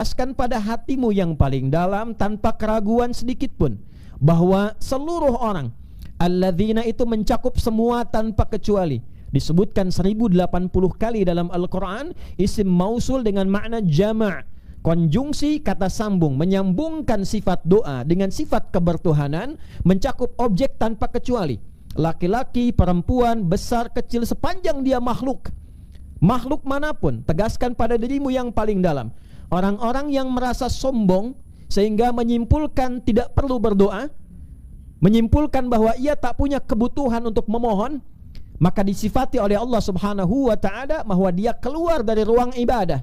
Tegaskan pada hatimu yang paling dalam tanpa keraguan sedikit pun bahwa seluruh orang, alladzina itu mencakup semua tanpa kecuali, disebutkan 1080 kali dalam Al-Quran. Isim mausul dengan makna jama', konjungsi kata sambung, menyambungkan sifat doa dengan sifat kebertuhanan, mencakup objek tanpa kecuali, laki-laki, perempuan, besar, kecil, sepanjang dia makhluk manapun. Tegaskan pada dirimu yang paling dalam. Orang-orang yang merasa sombong sehingga menyimpulkan tidak perlu berdoa, menyimpulkan bahwa ia tak punya kebutuhan untuk memohon, maka disifati oleh Allah Subhanahu wa ta'ala bahwa dia keluar dari ruang ibadah.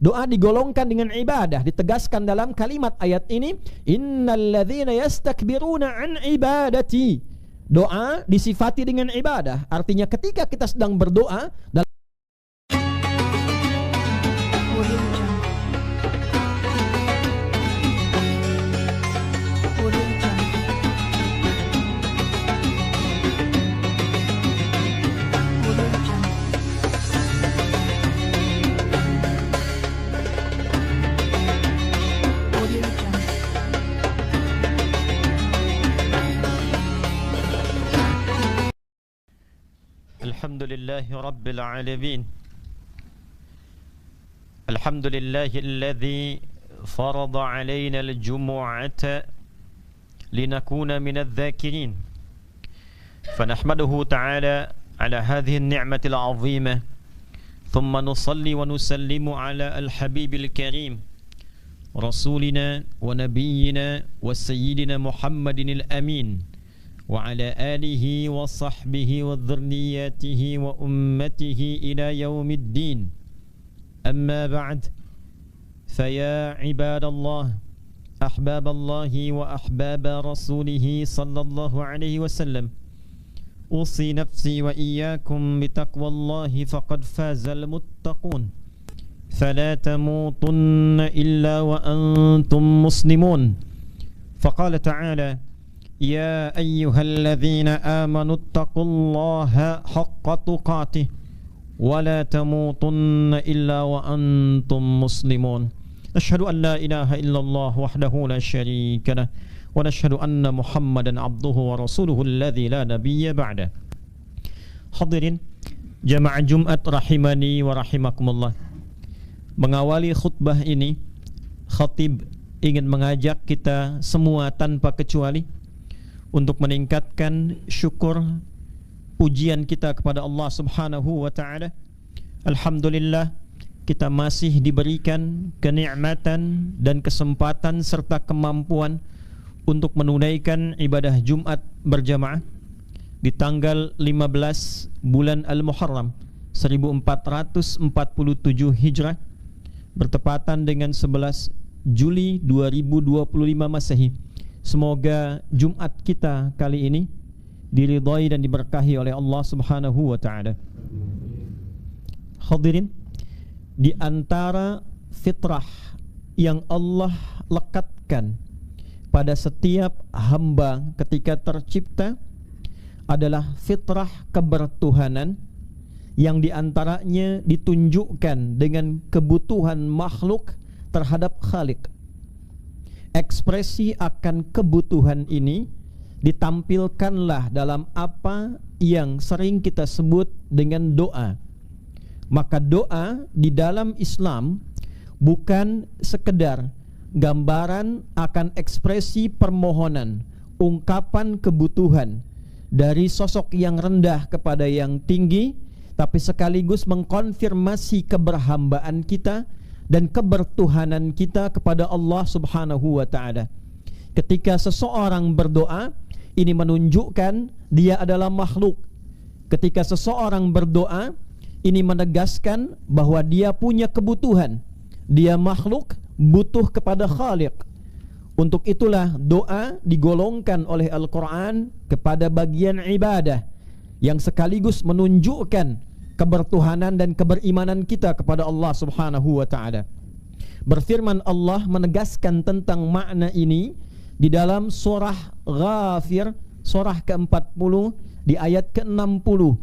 Doa digolongkan dengan ibadah. Ditegaskan dalam kalimat ayat ini, innalladzina yastakbiruna an ibadati. Doa disifati dengan ibadah. Artinya ketika kita sedang berdoa dalam Alhamdulillahi Rabbil Alamin. Alhamdulillahi alladhi farada alayna al-jumu'ata linakuna minadh dhakirin. Fanahmaduhu ta'ala ala hadhihi an-ni'mati al-'azimah. Thumma nusalli wa nusallimu ala al-habibil karim, rasulina wa nabiyyina wa sayyidina Muhammadin al-amin, wa ala alihi wa sahbihi wa dhurriyyatihi wa ummatihi ila yaumiddin. Amma ba'd, faya ibadallah, ahbaballahi wa ahbaba rasulihi sallallahu alaihi wasallam, usi nafsi wa iyyakum bitaqwallahi faqad fazal muttaqun. Fala tamutunna illa wa antum muslimun. Faqala ta'ala, يا أيها الذين آمنوا اتقوا الله حق تقاته ولا تموتن إلا وأنتم مسلمون. نشهد أن لا إله إلا الله وحده لا شريك له ونشهد أن محمدا عبده ورسوله الذي لا نبي بعده. Hadirin jamaah Jumat rahimani wa rahimakumullah. Mengawali khutbah ini, khatib ingin mengajak kita semua tanpa kecuali untuk meningkatkan syukur pujian kita kepada Allah Subhanahu wa ta'ala. Alhamdulillah, kita masih diberikan kenikmatan dan kesempatan serta kemampuan untuk menunaikan ibadah Jumat berjamaah di tanggal 15 bulan Al-Muharram 1447 Hijrah, bertepatan dengan 11 Juli 2025 Masehi. Semoga Jumat kita kali ini diridhai dan diberkahi oleh Allah Subhanahu wa ta'ala. Hadirin, di antara fitrah yang Allah lekatkan pada setiap hamba ketika tercipta adalah fitrah kebertuhanan, yang diantaranya ditunjukkan dengan kebutuhan makhluk terhadap Khalik. Ekspresi akan kebutuhan ini ditampilkanlah dalam apa yang sering kita sebut dengan doa. Maka doa di dalam Islam bukan sekedar gambaran akan ekspresi permohonan, ungkapan kebutuhan dari sosok yang rendah kepada yang tinggi, tapi sekaligus mengkonfirmasi keberhambaan kita dan kebertuhanan kita kepada Allah Subhanahu wa ta'ala. Ketika seseorang berdoa, ini menunjukkan dia adalah makhluk. Ketika seseorang berdoa, ini menegaskan bahwa dia punya kebutuhan. Dia makhluk, butuh kepada Khaliq. Untuk itulah doa digolongkan oleh Al-Quran kepada bagian ibadah, yang sekaligus menunjukkan kebertuhanan dan keberimanan kita kepada Allah Subhanahu wa ta'ala. Berfirman Allah menegaskan tentang makna ini di dalam surah Ghafir, surah ke-40 di ayat ke-60.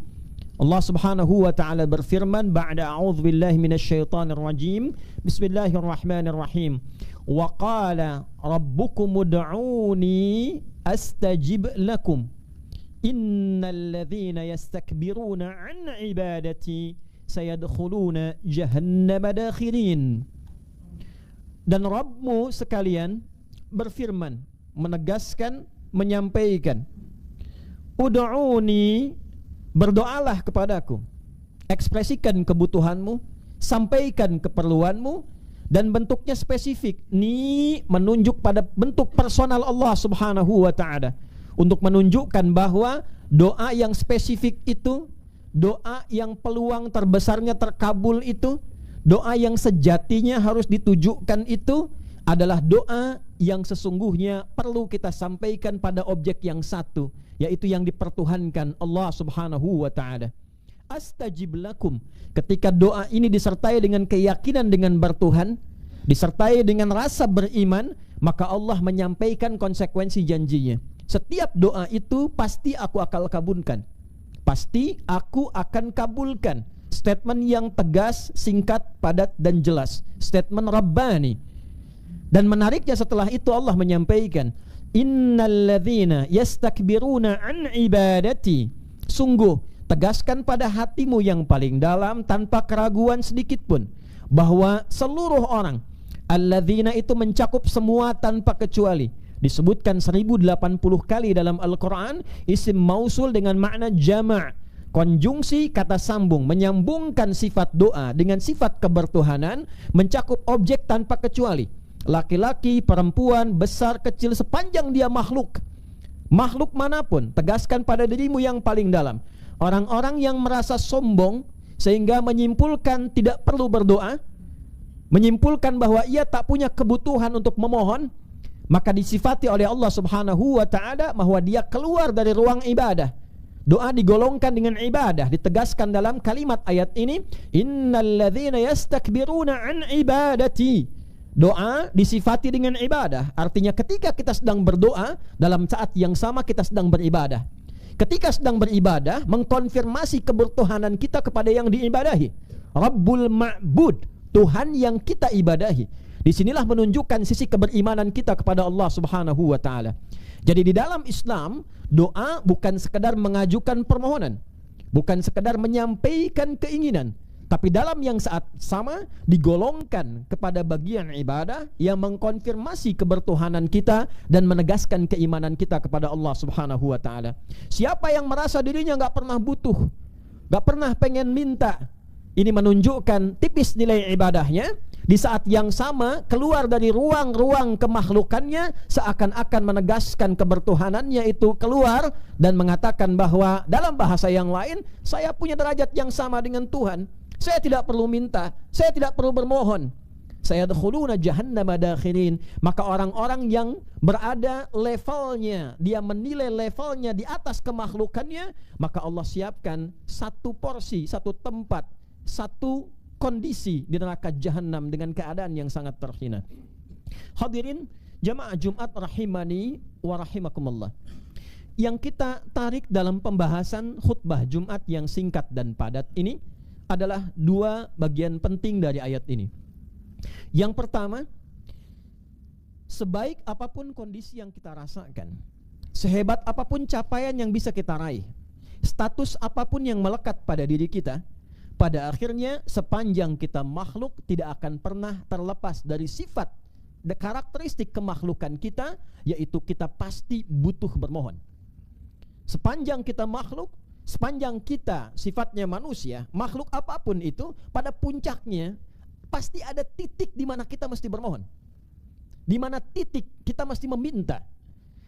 Allah Subhanahu wa taala berfirman ba'da a'udzu billahi minasyaitonir rajim. Bismillahirrahmanirrahim. Wa qala rabbukum ud'uni astajib lakum. Innal ladzina yastakbiruna 'an ibadati sayadkhuluna jahannama dakhirin. Dan Rabbmu sekalian berfirman, menegaskan, menyampaikan, ud'uni, berdoalah kepadaku, ekspresikan kebutuhanmu, sampaikan keperluanmu, dan bentuknya spesifik. Ini menunjuk pada bentuk personal Allah Subhanahu wa ta'ala, untuk menunjukkan bahwa doa yang spesifik itu, doa yang peluang terbesarnya terkabul itu, doa yang sejatinya harus ditujukan itu adalah doa yang sesungguhnya perlu kita sampaikan pada objek yang satu, yaitu yang dipertuhankan Allah Subhanahu wa ta'ala. Astajib lakum, ketika doa ini disertai dengan keyakinan dengan bertuhan, disertai dengan rasa beriman, maka Allah menyampaikan konsekuensi janjinya. Setiap doa itu pasti aku akan kabulkan, pasti aku akan kabulkan. Statement yang tegas, singkat, padat, dan jelas. Statement Rabbani. Dan menariknya setelah itu Allah menyampaikan, innal ladzina yastakbiruna an ibadati. Sungguh, tegaskan pada hatimu yang paling dalam tanpa keraguan sedikit pun, bahwa seluruh orang, alladzina itu mencakup semua tanpa kecuali. Disebutkan 1080 kali dalam Al-Quran, isim mausul dengan makna jama', konjungsi kata sambung, menyambungkan sifat doa dengan sifat kebertuhanan, mencakup objek tanpa kecuali. Laki-laki, perempuan, besar, kecil, sepanjang dia makhluk, makhluk manapun, tegaskan pada dirimu yang paling dalam. Orang-orang yang merasa sombong sehingga menyimpulkan tidak perlu berdoa, menyimpulkan bahwa ia tak punya kebutuhan untuk memohon, maka disifati oleh Allah Subhanahu wa ta'ala bahwa dia keluar dari ruang ibadah. Doa digolongkan dengan ibadah, ditegaskan dalam kalimat ayat ini, innal ladzina yastakbiruna an ibadati. Doa disifati dengan ibadah, artinya ketika kita sedang berdoa, dalam saat yang sama kita sedang beribadah. Ketika sedang beribadah, mengkonfirmasi kebertuhanan kita kepada yang diibadahi, Rabbul Ma'bud, Tuhan yang kita ibadahi. Disinilah menunjukkan sisi keberimanan kita kepada Allah Subhanahu wa ta'ala. Jadi di dalam Islam, doa bukan sekedar mengajukan permohonan, bukan sekedar menyampaikan keinginan, tapi dalam yang saat sama digolongkan kepada bagian ibadah yang mengkonfirmasi kebertuhanan kita dan menegaskan keimanan kita kepada Allah Subhanahu wa ta'ala. Siapa yang merasa dirinya gak pernah butuh, gak pernah pengen minta, ini menunjukkan tipis nilai ibadahnya. Di saat yang sama keluar dari ruang-ruang kemakhlukannya, seakan-akan menegaskan kebertuhanannya itu keluar dan mengatakan bahwa dalam bahasa yang lain, saya punya derajat yang sama dengan Tuhan, saya tidak perlu minta, saya tidak perlu bermohon. Sayadkhuluna jahannama dakhirin. Maka orang-orang yang berada levelnya, dia menilai levelnya di atas kemakhlukannya, maka Allah siapkan satu porsi, satu tempat, satu kondisi di neraka jahanam dengan keadaan yang sangat terhina. Hadirin jamaah Jumat rahimani wa rahimakumullah. Yang kita tarik dalam pembahasan khutbah Jumat yang singkat dan padat ini adalah dua bagian penting dari ayat ini. Yang pertama, sebaik apapun kondisi yang kita rasakan, sehebat apapun capaian yang bisa kita raih, status apapun yang melekat pada diri kita, pada akhirnya sepanjang kita makhluk tidak akan pernah terlepas dari sifat dan karakteristik kemakhlukan kita, yaitu kita pasti butuh bermohon. Sepanjang kita makhluk, sepanjang kita sifatnya manusia, makhluk apapun itu, pada puncaknya pasti ada titik di mana kita mesti bermohon, di mana titik kita mesti meminta.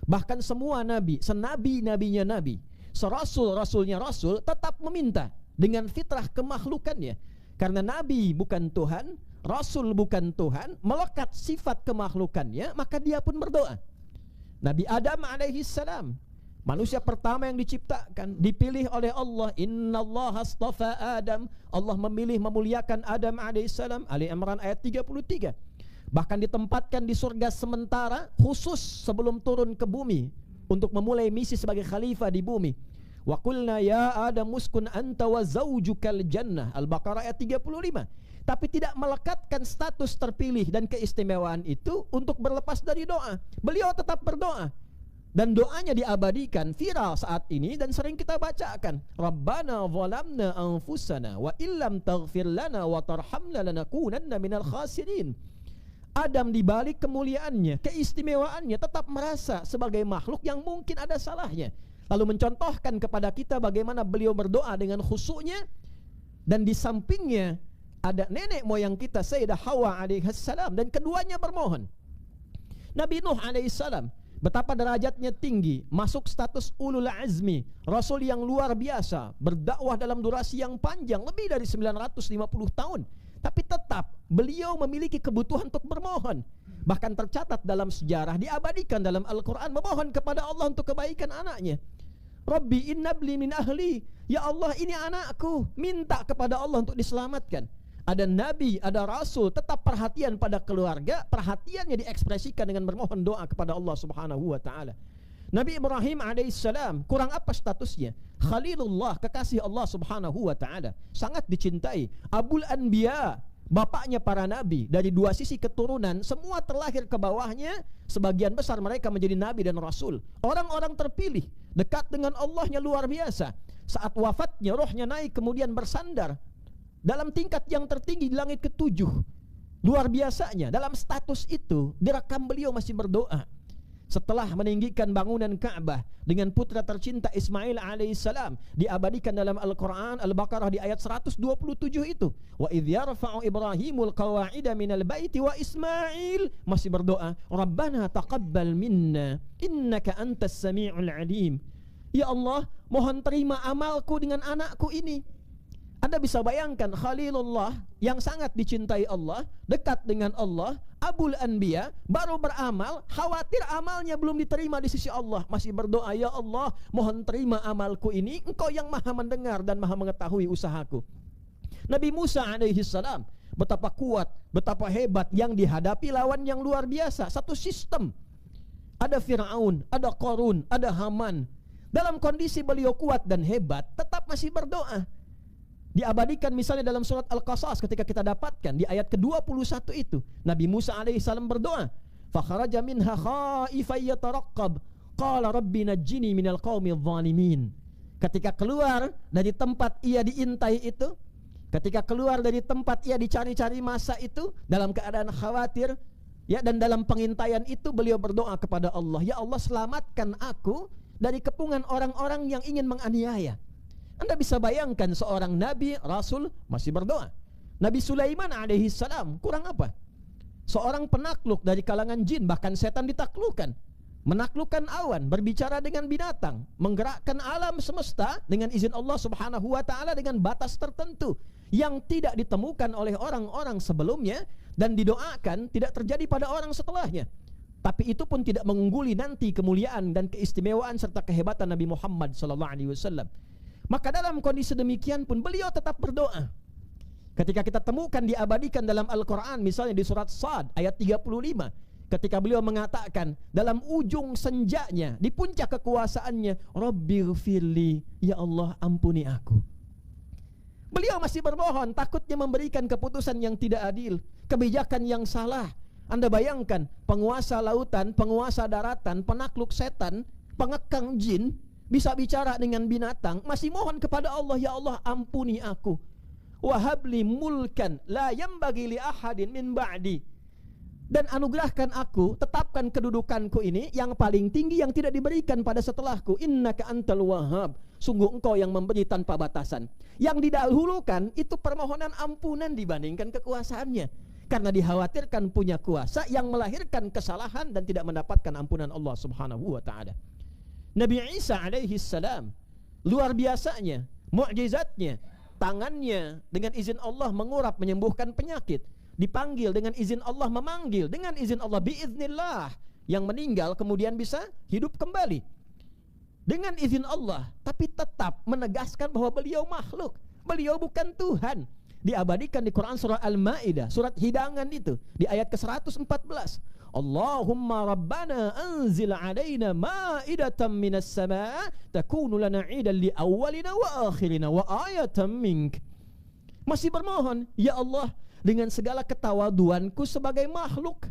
Bahkan semua nabi, senabi-nabinya nabi, serasul-rasulnya rasul tetap meminta dengan fitrah kemakhlukannya. Karena nabi bukan Tuhan, rasul bukan Tuhan, melekat sifat kemakhlukannya, maka dia pun berdoa. Nabi Adam alaihi salam, manusia pertama yang diciptakan, dipilih oleh Allah. Innallaha astafa Adam, Allah memilih memuliakan Adam alaihi salam. Ali Imran ayat 33. Bahkan ditempatkan di surga sementara khusus sebelum turun ke bumi untuk memulai misi sebagai khalifah di bumi. Wa qulna ya Adam uskun anta wa zaujukal jannah. Al-Baqarah ayat 35. Tapi tidak melekatkan status terpilih dan keistimewaan itu untuk berlepas dari doa. Beliau tetap berdoa. Dan doanya diabadikan, viral saat ini dan sering kita bacakan. Rabbana zalamna anfusana wa illam taghfir lana wa tarhamna lanakunanna minal khasirin. Adam dibalik kemuliaannya, keistimewaannya, tetap merasa sebagai makhluk yang mungkin ada salahnya. Lalu mencontohkan kepada kita bagaimana beliau berdoa dengan khusyuknya. Dan di sampingnya ada nenek moyang kita Sayyidah Hawa alaihissalam, dan keduanya bermohon. Nabi Nuh alaihissalam, betapa derajatnya tinggi, masuk status ulul azmi, rasul yang luar biasa, berdakwah dalam durasi yang panjang, lebih dari 950 tahun. Tapi tetap beliau memiliki kebutuhan untuk bermohon. Bahkan tercatat dalam sejarah, diabadikan dalam Al-Quran, memohon kepada Allah untuk kebaikan anaknya. Rabbi innabli min ahli, ya Allah ini anakku, minta kepada Allah untuk diselamatkan. Ada nabi, ada rasul, tetap perhatian pada keluarga, perhatiannya diekspresikan dengan bermohon doa kepada Allah Subhanahu wa taala. Nabi Ibrahim alaihissalam, kurang apa statusnya? Khalilullah, kekasih Allah Subhanahu wa taala, sangat dicintai. Abul Anbiya, bapaknya para nabi, dari dua sisi keturunan semua terlahir ke bawahnya. Sebagian besar mereka menjadi nabi dan rasul, orang-orang terpilih, dekat dengan Allahnya luar biasa. Saat wafatnya rohnya naik kemudian bersandar dalam tingkat yang tertinggi di langit ketujuh. Luar biasanya, dalam status itu direkam beliau masih berdoa. Setelah meninggikan bangunan Ka'bah dengan putra tercinta Ismail alaihissalam, diabadikan dalam Al-Quran Al-Baqarah di ayat 127 itu. Wa idh yarfa'u Ibrahimul qawa'ida minal baiti wa Ismail, masih berdoa, Rabbana taqabbal minna innaka antas sami'ul alim. Ya Allah, mohon terima amalku dengan anakku ini. Anda bisa bayangkan Khalilullah yang sangat dicintai Allah, dekat dengan Allah, Abul Anbiya, baru beramal, khawatir amalnya belum diterima di sisi Allah, masih berdoa, ya Allah, mohon terima amalku ini, Engkau yang maha mendengar dan maha mengetahui usahaku. Nabi Musa alaihissalam, betapa kuat, betapa hebat yang dihadapi lawan yang luar biasa. Satu sistem, ada Fir'aun, ada Qarun, ada Haman. Dalam kondisi beliau kuat dan hebat, tetap masih berdoa. Diabadikan misalnya dalam surat Al-Qasas ketika kita dapatkan di ayat ke-21 itu, Nabi Musa alaihissalam berdoa, fakharaja minha khaifan yataraqqab qala rabbi najjini minal qaumidh dhalimin. Ketika keluar dari tempat ia diintai itu, ketika keluar dari tempat ia dicari-cari masa itu, dalam keadaan khawatir, ya, dan dalam pengintaian itu beliau berdoa kepada Allah, ya Allah selamatkan aku dari kepungan orang-orang yang ingin menganiaya. Anda bisa bayangkan seorang nabi, rasul masih berdoa. Nabi Sulaiman alaihissalam, kurang apa? Seorang penakluk dari kalangan jin, bahkan setan ditaklukkan. Menaklukkan awan, berbicara dengan binatang, menggerakkan alam semesta dengan izin Allah Subhanahu wa taala dengan batas tertentu yang tidak ditemukan oleh orang-orang sebelumnya dan didoakan tidak terjadi pada orang setelahnya. Tapi itu pun tidak mengungguli nanti kemuliaan dan keistimewaan serta kehebatan Nabi Muhammad SAW. Maka dalam kondisi demikian pun beliau tetap berdoa. Ketika kita temukan diabadikan dalam Al-Quran, misalnya di surat Sad ayat 35, ketika beliau mengatakan dalam ujung senjanya, di puncak kekuasaannya, Rabbighfirli, ya Allah ampuni aku. Beliau masih bermohon, takutnya memberikan keputusan yang tidak adil, kebijakan yang salah. Anda bayangkan, penguasa lautan, penguasa daratan, penakluk setan, pengekang jin, bisa bicara dengan binatang, masih mohon kepada Allah, ya Allah ampuni aku. Wahabli mulkan la yambagi li ahadin min ba'di. Dan anugerahkan aku, tetapkan kedudukanku ini yang paling tinggi yang tidak diberikan pada setelahku. Innaka antal wahhab, sungguh engkau yang memberi tanpa batasan. Yang didahulukan itu permohonan ampunan dibandingkan kekuasaannya, karena dikhawatirkan punya kuasa yang melahirkan kesalahan dan tidak mendapatkan ampunan Allah Subhanahu wa taala. Nabi Isa alaihissalam, luar biasanya, mukjizatnya, tangannya dengan izin Allah mengurap menyembuhkan penyakit, dipanggil dengan izin Allah, memanggil dengan izin Allah, biiznillah, yang meninggal kemudian bisa hidup kembali dengan izin Allah. Tapi tetap menegaskan bahwa beliau makhluk, beliau bukan Tuhan. Diabadikan di Quran surah Al-Maidah, surat hidangan itu, di ayat ke-114, Allahumma rabbana anzil alaina ma'idatan minas sama' takunu lana 'idan li awwalina wa akhirina wa ayatan mink. Masih bermohon, ya Allah, dengan segala ketawaduanku sebagai makhluk,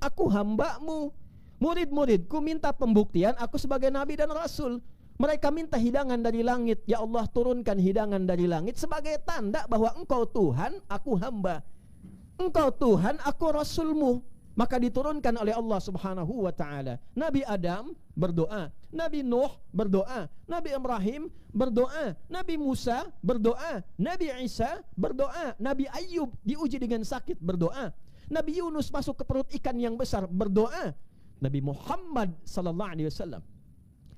aku hamba-Mu, murid-muridku minta pembuktian aku sebagai nabi dan rasul. Mereka minta hidangan dari langit, ya Allah turunkan hidangan dari langit sebagai tanda bahwa Engkau Tuhan, aku hamba. Engkau Tuhan, aku Rasul-Mu. Maka diturunkan oleh Allah Subhanahu wa ta'ala. Nabi Adam berdoa, Nabi Nuh berdoa, Nabi Ibrahim berdoa, Nabi Musa berdoa, Nabi Isa berdoa, Nabi Ayub diuji dengan sakit berdoa, Nabi Yunus masuk ke perut ikan yang besar berdoa. Nabi Muhammad sallallahu alaihi wasallam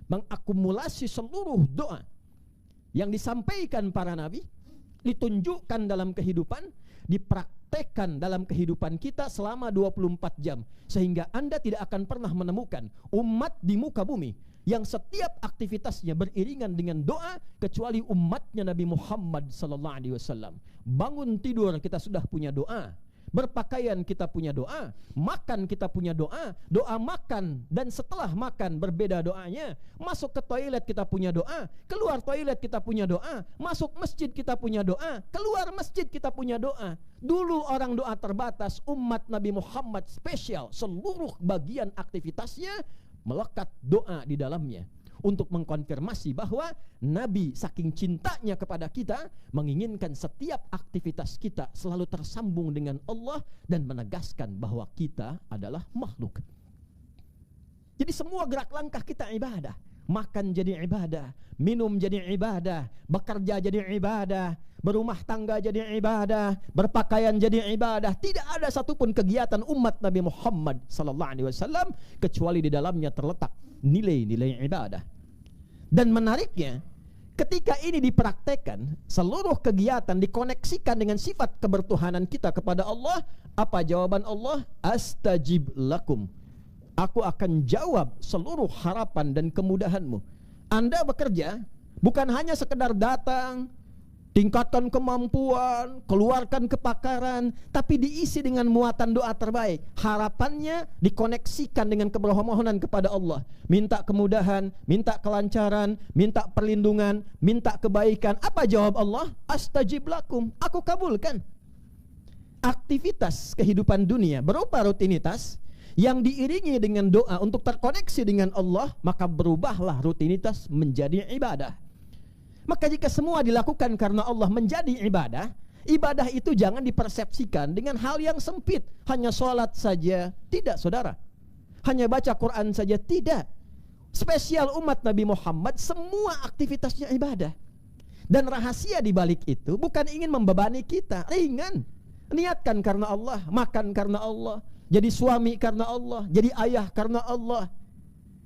mengakumulasi seluruh doa yang disampaikan para nabi, ditunjukkan dalam kehidupan, dipraktekkan dalam kehidupan kita selama 24 jam, sehingga Anda tidak akan pernah menemukan umat di muka bumi yang setiap aktivitasnya beriringan dengan doa kecuali umatnya Nabi Muhammad sallallahu alaihi wasallam. Bangun tidur kita sudah punya doa, berpakaian kita punya doa, makan kita punya doa, doa makan dan setelah makan berbeda doanya, masuk ke toilet kita punya doa, keluar toilet kita punya doa, masuk masjid kita punya doa, keluar masjid kita punya doa. Dulu orang doa terbatas, umat Nabi Muhammad spesial, seluruh bagian aktivitasnya melekat doa di dalamnya, untuk mengkonfirmasi bahwa Nabi saking cintanya kepada kita menginginkan setiap aktivitas kita selalu tersambung dengan Allah dan menegaskan bahwa kita adalah makhluk. Jadi semua gerak langkah kita ibadah. Makan jadi ibadah, minum jadi ibadah, bekerja jadi ibadah, berumah tangga jadi ibadah, berpakaian jadi ibadah. Tidak ada satupun kegiatan umat Nabi Muhammad sallallahu alaihi wasallam kecuali di dalamnya terletak nilai-nilai ibadah. Dan menariknya, ketika ini dipraktekkan, seluruh kegiatan dikoneksikan dengan sifat kebertuhanan kita kepada Allah. Apa jawaban Allah? Astajib lakum. Aku akan jawab seluruh harapan dan kemudahanmu. Anda bekerja bukan hanya sekedar datang, tingkatkan kemampuan, keluarkan kepakaran, tapi diisi dengan muatan doa terbaik. Harapannya dikoneksikan dengan kebermohonan kepada Allah. Minta kemudahan, minta kelancaran, minta perlindungan, minta kebaikan. Apa jawab Allah? Astajib lakum. Aku kabulkan. Aktivitas kehidupan dunia berupa rutinitas yang diiringi dengan doa untuk terkoneksi dengan Allah, maka berubahlah rutinitas menjadi ibadah. Maka jika semua dilakukan karena Allah menjadi ibadah, ibadah itu jangan dipersepsikan dengan hal yang sempit. Hanya sholat saja, tidak saudara. Hanya baca Quran saja, tidak. Spesial umat Nabi Muhammad, semua aktivitasnya ibadah. Dan rahasia di balik itu bukan ingin membebani kita, ringan. Niatkan karena Allah, makan karena Allah, jadi suami karena Allah, jadi ayah karena Allah,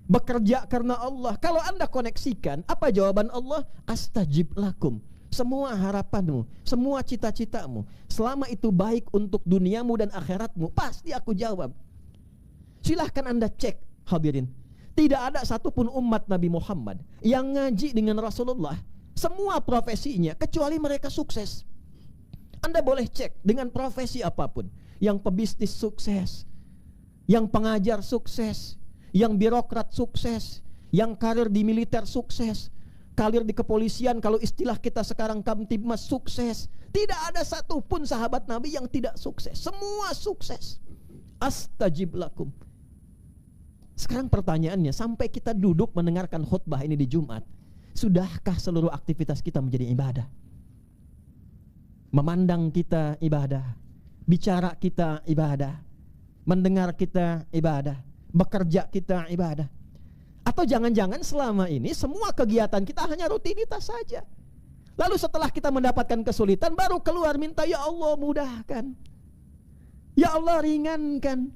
bekerja karena Allah. Kalau Anda koneksikan, apa jawaban Allah? Astajib lakum. Semua harapanmu, semua cita-citamu, selama itu baik untuk duniamu dan akhiratmu, pasti aku jawab. Silahkan Anda cek, hadirin. Tidak ada satupun umat Nabi Muhammad yang ngaji dengan Rasulullah, semua profesinya, kecuali mereka sukses. Anda boleh cek dengan profesi apapun. Yang pebisnis sukses, yang pengajar sukses, yang birokrat sukses, yang karir di militer sukses, karir di kepolisian, kalau istilah kita sekarang Kamtibmas sukses. Tidak ada satupun sahabat Nabi yang tidak sukses. Semua sukses. Astajib lakum. Sekarang pertanyaannya, sampai kita duduk mendengarkan khutbah ini di Jumat, sudahkah seluruh aktivitas kita menjadi ibadah? Memandang kita ibadah, bicara kita ibadah, mendengar kita ibadah, bekerja kita ibadah. Atau jangan-jangan selama ini semua kegiatan kita hanya rutinitas saja. Lalu setelah kita mendapatkan kesulitan baru keluar minta, ya Allah mudahkan, ya Allah ringankan.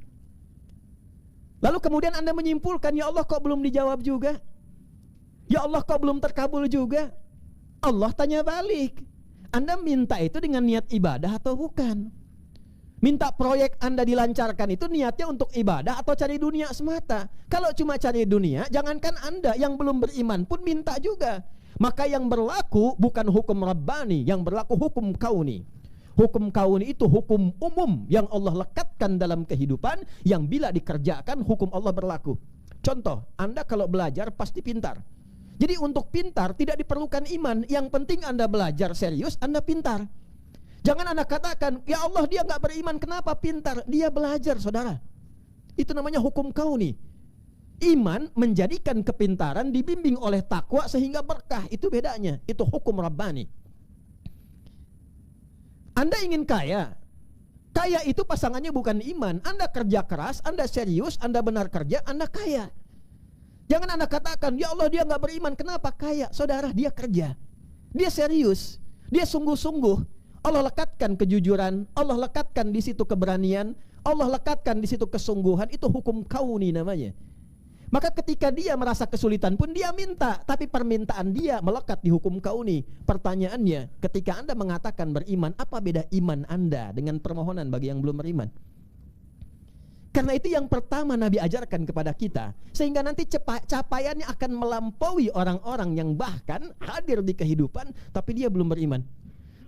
Lalu kemudian Anda menyimpulkan, ya Allah kok belum dijawab juga, ya Allah kok belum terkabul juga. Allah tanya balik, Anda minta itu dengan niat ibadah atau bukan? Minta proyek Anda dilancarkan itu niatnya untuk ibadah atau cari dunia semata? Kalau cuma cari dunia, jangankan Anda, yang belum beriman pun minta juga. Maka yang berlaku bukan hukum Rabbani, yang berlaku hukum kauni. Hukum kauni itu hukum umum yang Allah lekatkan dalam kehidupan, yang bila dikerjakan hukum Allah berlaku. Contoh, Anda kalau belajar pasti pintar. Jadi untuk pintar tidak diperlukan iman. Yang penting Anda belajar serius, Anda pintar. Jangan Anda katakan, ya Allah dia nggak beriman, kenapa pintar? Dia belajar, saudara. Itu namanya hukum kauni. Iman menjadikan kepintaran dibimbing oleh takwa sehingga berkah. Itu bedanya. Itu hukum Rabbani. Anda ingin kaya. Kaya itu pasangannya bukan iman. Anda kerja keras, Anda serius, Anda benar kerja, Anda kaya. Jangan Anda katakan, ya Allah dia nggak beriman, kenapa kaya? Saudara, dia kerja, dia serius, dia sungguh-sungguh. Allah lekatkan kejujuran, Allah lekatkan di situ keberanian, Allah lekatkan di situ kesungguhan. Itu hukum kauni namanya. Maka ketika dia merasa kesulitan pun dia minta, tapi permintaan dia melekat di hukum kauni. Pertanyaannya, ketika Anda mengatakan beriman, apa beda iman Anda dengan permohonan bagi yang belum beriman? Karena itu yang pertama Nabi ajarkan kepada kita, sehingga nanti capaiannya akan melampaui orang-orang yang bahkan hadir di kehidupan tapi dia belum beriman.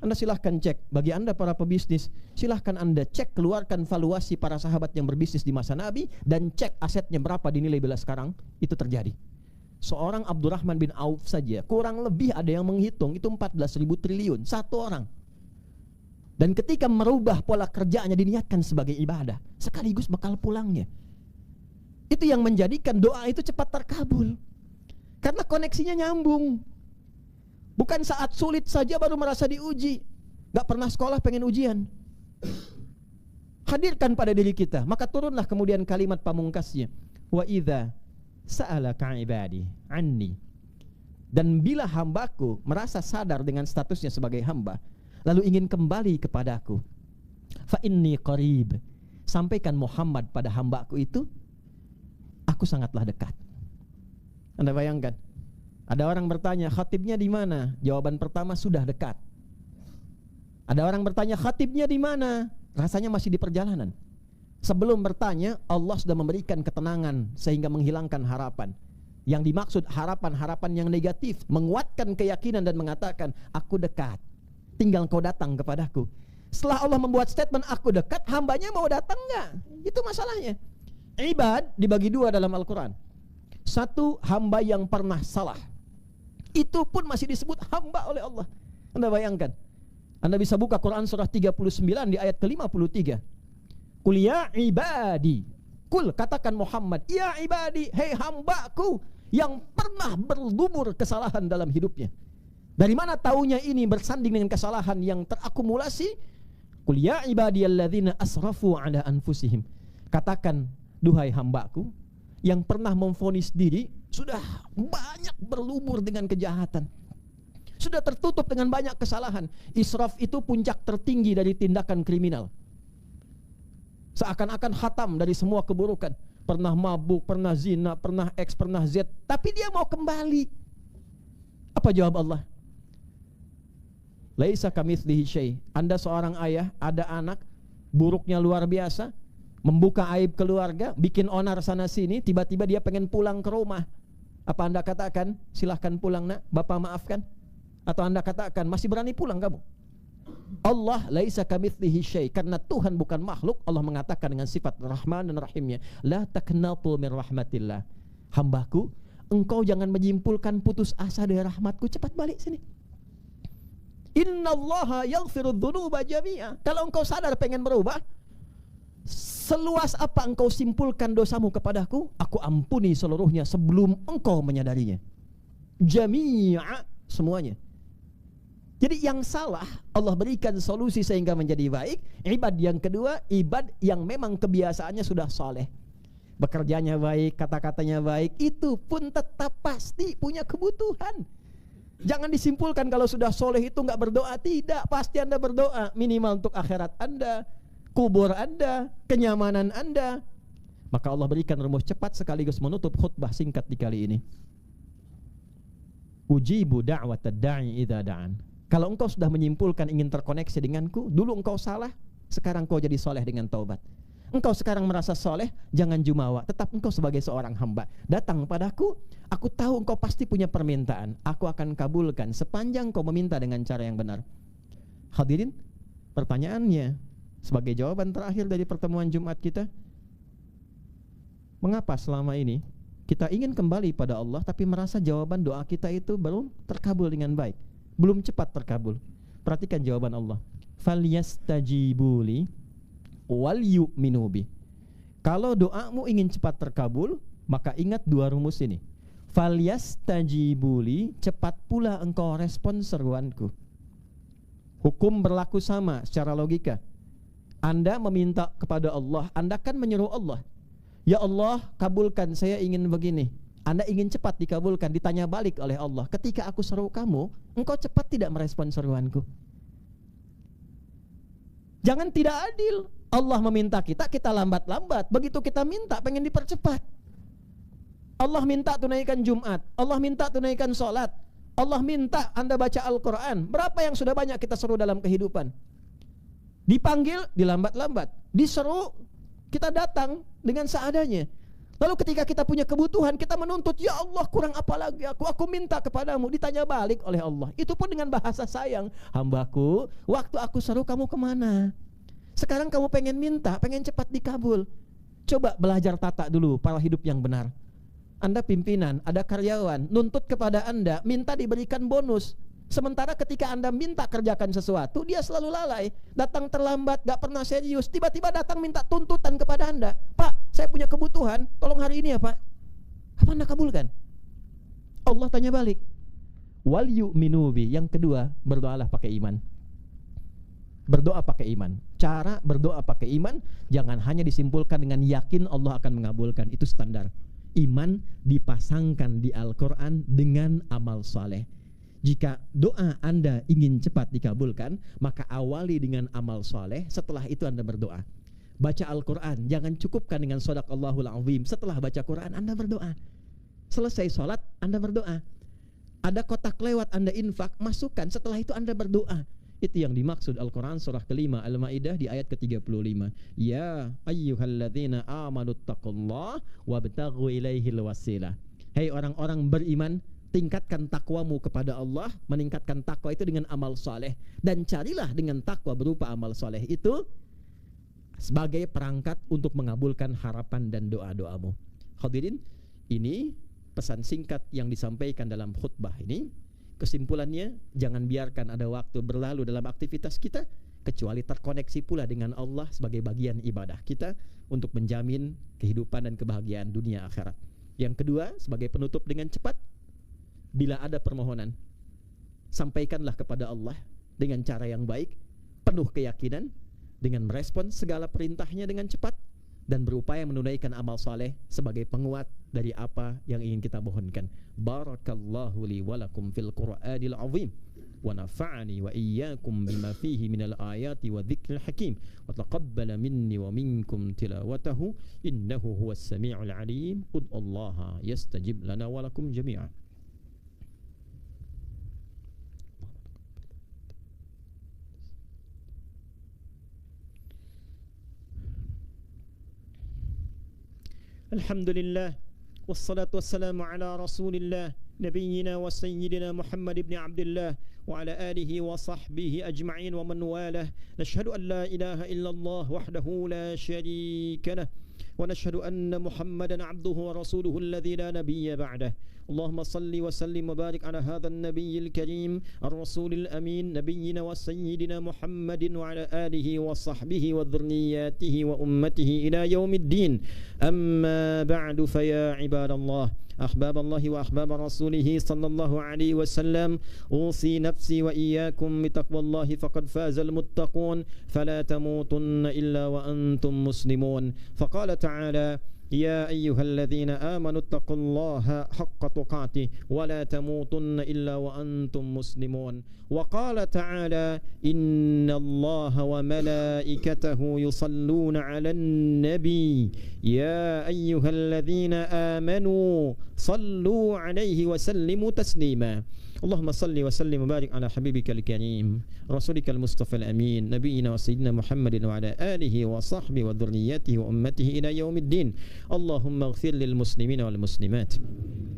Anda silahkan cek, bagi Anda para pebisnis, silahkan Anda cek, keluarkan valuasi para sahabat yang berbisnis di masa Nabi, dan cek asetnya berapa dinilai bila sekarang. Itu terjadi. Seorang Abdurrahman bin Auf saja kurang lebih ada yang menghitung itu 14.000 triliun, satu orang. Dan ketika merubah pola kerjanya diniatkan sebagai ibadah, sekaligus bekal pulangnya. Itu yang menjadikan doa itu cepat terkabul, karena koneksinya nyambung. Bukan saat sulit saja baru merasa diuji. Gak pernah sekolah pengen ujian. Hadirkan pada diri kita. Maka turunlah kemudian kalimat pamungkasnya, wa idza sa'alaka ibadi anni. Dan bila hambaku merasa sadar dengan statusnya sebagai hamba, lalu ingin kembali kepadaku, fa inni qarib. Sampaikan Muhammad pada hambaku itu, aku sangatlah dekat. Anda bayangkan, ada orang bertanya, khatibnya di mana? Jawaban pertama, sudah dekat. Ada orang bertanya, khatibnya di mana? Rasanya masih di perjalanan. Sebelum bertanya, Allah sudah memberikan ketenangan sehingga menghilangkan harapan. Yang dimaksud harapan-harapan yang negatif, menguatkan keyakinan dan mengatakan, aku dekat, tinggal kau datang kepadaku. Setelah Allah membuat statement aku dekat, hambanya mau datang enggak? Itu masalahnya. Ibad dibagi dua dalam Al-Quran. Satu, hamba yang pernah salah, itu pun masih disebut hamba oleh Allah. Anda bayangkan, Anda bisa buka Quran surah 39 di ayat ke-53. Qul ya ibadi, kul katakan Muhammad, ya ibadi, hei hambaku yang pernah berlumur kesalahan dalam hidupnya. Dari mana taunya ini bersanding dengan kesalahan yang terakumulasi? Qul ya ibadiyalladzina asrafu ala anfusihim. Katakan, duhai hambaku yang pernah memvonis diri sudah banyak berlumur dengan kejahatan, sudah tertutup dengan banyak kesalahan. Israf itu puncak tertinggi dari tindakan kriminal. Seakan-akan khatam dari semua keburukan. Pernah mabuk, pernah zina, pernah X, pernah Z, tapi dia mau kembali. Apa jawab Allah? Laisa kamitslihi syai'. Anda seorang ayah, ada anak, buruknya luar biasa, membuka aib keluarga, bikin onar sana sini, tiba-tiba dia pengen pulang ke rumah. Apa Anda katakan, silahkan pulang nak, Bapak maafkan? Atau Anda katakan, masih berani pulang kamu? Allah laisa kamitslihi syai'. Karena Tuhan bukan makhluk, Allah mengatakan dengan sifat Rahman dan Rahimnya, la taqnatu min rahmatillah. Hambaku, engkau jangan menyimpulkan putus asa dari rahmatku, cepat balik sini. Innallaha yaghfiru dzunuba jami'a. Kalau engkau sadar pengen berubah, seluas apa engkau simpulkan dosamu kepadaku, aku ampuni seluruhnya sebelum engkau menyadarinya. Jami'a, semuanya. Jadi yang salah Allah berikan solusi sehingga menjadi baik. Ibad yang kedua, ibad yang memang kebiasaannya sudah soleh, bekerjanya baik, kata-katanya baik, itu pun tetap pasti punya kebutuhan. Jangan disimpulkan kalau sudah soleh itu nggak berdoa. Tidak, pasti Anda berdoa, minimal untuk akhirat Anda, kubur Anda, kenyamanan Anda. Maka Allah berikan rumus cepat sekaligus menutup khutbah singkat di kali ini. Ujibu da'watad da'i idza da'an. Kalau engkau sudah menyimpulkan ingin terkoneksi denganku, dulu engkau salah, sekarang kau jadi soleh dengan taubat. Engkau sekarang merasa soleh, jangan jumawa, tetap engkau sebagai seorang hamba. Datang padaku, aku tahu engkau pasti punya permintaan, aku akan kabulkan sepanjang kau meminta dengan cara yang benar. Hadirin, Pertanyaannya, sebagai jawaban terakhir dari pertemuan Jumat kita, mengapa selama ini kita ingin kembali pada Allah tapi merasa jawaban doa kita itu belum terkabul dengan baik, belum cepat terkabul? Perhatikan jawaban Allah. Falyastajibuli wal yu'minu bi. Kalau doamu ingin cepat terkabul, maka ingat dua rumus ini. Falyastajibuli, cepat pula engkau respon seruanku. Hukum berlaku sama secara logika. Anda meminta kepada Allah, Anda kan menyeru Allah, ya Allah, kabulkan, saya ingin begini. Anda ingin cepat dikabulkan, ditanya balik oleh Allah, ketika aku seru kamu, engkau cepat tidak merespon seruanku. Jangan tidak adil. Allah meminta kita, kita lambat-lambat. Begitu kita minta, pengen dipercepat. Allah minta tunaikan Jumat, Allah minta tunaikan sholat, Allah minta Anda baca Al-Quran. Berapa yang sudah banyak kita seru dalam kehidupan? Dipanggil, dilambat-lambat. Diseru, kita datang dengan seadanya. Lalu ketika kita punya kebutuhan, kita menuntut, ya Allah, kurang apa lagi aku minta kepadamu. Ditanya balik oleh Allah, itu pun dengan bahasa sayang. Hambaku, waktu aku seru kamu kemana? Sekarang kamu pengen minta, pengen cepat dikabul. Coba belajar tata dulu pola hidup yang benar. Anda pimpinan, ada karyawan, nuntut kepada Anda, minta diberikan bonus. Sementara ketika Anda minta kerjakan sesuatu, dia selalu lalai, datang terlambat, gak pernah serius. Tiba-tiba datang minta tuntutan kepada Anda, Pak, saya punya kebutuhan, tolong hari ini ya Pak. Apa Anda kabulkan? Allah tanya balik, wal yu'minu bi. Yang kedua, berdoalah pakai iman. Berdoa pakai iman. Cara berdoa pakai iman jangan hanya disimpulkan dengan yakin Allah akan mengabulkan. Itu standar. Iman dipasangkan di Al-Quran dengan amal saleh. Jika doa Anda ingin cepat dikabulkan, maka awali dengan amal saleh. Setelah itu Anda berdoa. Baca Al-Quran, jangan cukupkan dengan Shadaqallahul Azim. Setelah baca Quran, Anda berdoa. Selesai sholat, Anda berdoa. Ada kotak lewat, Anda infak, masukkan. Setelah itu Anda berdoa. Itu yang dimaksud Al-Quran surah kelima Al-Ma'idah di ayat ke-35. Ya ayyuhalladzina amanu taqullah wabtaghu ilaihil wasilah. Hai orang-orang beriman, tingkatkan takwamu kepada Allah. Meningkatkan takwa itu dengan amal saleh, dan carilah dengan takwa berupa amal saleh itu sebagai perangkat untuk mengabulkan harapan dan doa-doamu. Hadirin, ini pesan singkat yang disampaikan dalam khutbah ini. Kesimpulannya, jangan biarkan ada waktu berlalu dalam aktivitas kita kecuali terkoneksi pula dengan Allah sebagai bagian ibadah kita untuk menjamin kehidupan dan kebahagiaan dunia akhirat. Yang kedua, sebagai penutup dengan cepat, bila ada permohonan, sampaikanlah kepada Allah dengan cara yang baik, penuh keyakinan, dengan merespon segala perintahnya dengan cepat, dan berupaya menunaikan amal saleh sebagai penguat dari apa yang ingin kita mohonkan. Barakallahu li wa lakum fil Qur'anil azim wa nafa'ani wa iyyakum bima fihi minal ayati wa dzikril hakim wa taqabbala minni wa minkum tilawatahu innahu huwas samiul alim. Ud'ullaha yastajib lana wa lakum jami'an. Alhamdulillah, wassalatu wassalamu ala rasulillah, nabiyyina wa sayyidina Muhammad ibn Abdullah wa ala alihi wa sahbihi ajma'in wa man walah. Nashhadu an la ilaha illallah wahdahu la sharika lah wa nashhadu anna Muhammadan abduhu wa rasuluhu alladhi la nabiyya ba'dah. Allahumma salli wa sallim wa barik ala hadha an-nabiyyil karim ar-rasulil amin nabiyyina wa sayyidina Muhammadin wa ala alihi wa sahbihi wa dhurriyyatihi wa ummatihi ila yaumiddin. Amma ba'du, fa ya ibadallah أحباب الله وأحباب رسوله صلى الله عليه وسلم أوصي نفسي وإياكم بتقوى الله فقد فاز المتقون فلا تموتن إلا وأنتم مسلمون. فقال تعالى يا أيها الذين آمنوا اتقوا الله حق تقاته ولا تموتن إلا وأنتم مسلمون. وقال تعالى إن الله وملائكته يصلون على النبي يا أيها الذين آمنوا صلوا عليه وسلموا تسليما. اللهم صل وسلم وبارك على حبيبك الكريم رسولك المصطفى الأمين نبينا وسيدنا محمد وعلى آله وصحبه وذريته وأمته إلى يوم الدين. اللهم اغفر للمسلمين والمسلمات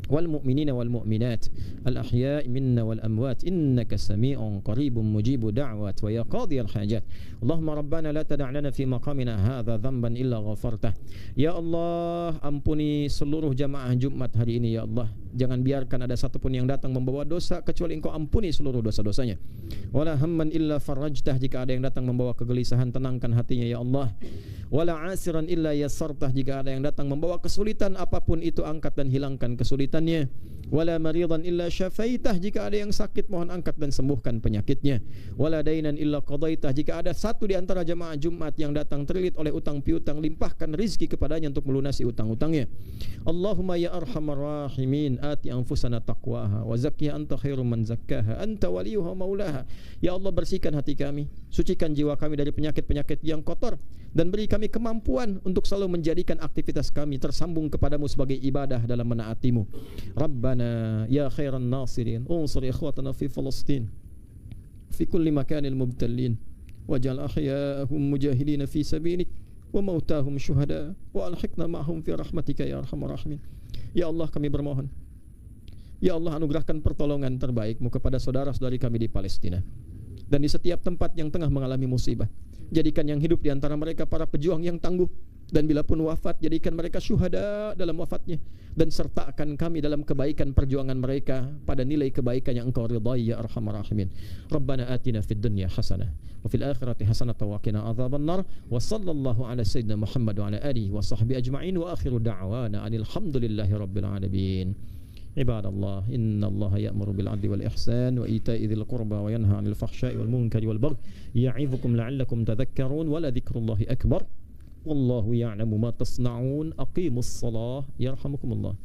والمؤمنين والمؤمنات الأحياء منا والأموات إنك سميع قريب مجيب دعوات ويا قاضي الحاجات اللهم ربنا لا تدع لنا في مقامنا هذا ذنبا إلا غفرته ya Allah ampuni seluruh jamaah Jumat hari ini ya Allah jangan biarkan ada satupun yang datang membawa dosa kecuali Engkau ampuni seluruh dosa-dosanya wala hamman illa farajtah jika ada yang datang membawa kegelisahan tenangkan hatinya ya Allah wala asiran illa yassartah jika ada yang datang membawa kesulitan apapun itu angkat dan hilangkan kesulitannya wala maridan illa syafaitah jika ada yang sakit mohon angkat dan sembuhkan penyakitnya wala dainan illa qadaitah jika ada satu di antara jamaah Jumat yang datang terlilit oleh utang piutang limpahkan rizki kepadanya untuk melunasi utang-utangnya Allahumma ya arhamar rahimin ati anfusana taqwaha wa zakkiha anta khairum man zakkaha anta waliyuha maulaha ya Allah bersihkan hati kami sucikan jiwa kami dari penyakit-penyakit yang kotor dan beri kami kemampuan untuk selalu menjadikan aktivitas kami tersambung kepadamu sebagai ibadah dalam menaatimu Rabbana ya khairan nasirin unsur ikhwatana fi Palestin fi kulli makanil mubtalin waj'al ahya'ahum mujahidin fi sabilik wa mautahum syuhada wa alhiqna ma'hum fi rahmatika ya arhamar rahimin ya Allah kami bermohon ya Allah anugerahkan pertolongan terbaik-Mu kepada saudara-saudari kami di Palestina dan di setiap tempat yang tengah mengalami musibah jadikan yang hidup di antara mereka para pejuang yang tangguh dan bila pun wafat jadikan mereka syuhada dalam wafatnya dan sertakan kami dalam kebaikan perjuangan mereka pada nilai kebaikan yang Engkau ridai ya arhamar rahimin Rabbana atina fid dunya hasanah wa fil akhirati hasanah wa qina adzabannar wa sallallahu ala sayyidina Muhammad wa ala alihi wa sahbihi ajma'in wa akhiru da'wana alhamdulillahi rabbil alamin عباد الله إن الله يأمر بالعدل والإحسان وإيتاء ذي القربى وينهى عن الفحشاء والمنكر والبغي يعظكم لعلكم تذكرون ولذكر الله أكبر والله يعلم ما تصنعون أقيموا الصلاة يرحمكم الله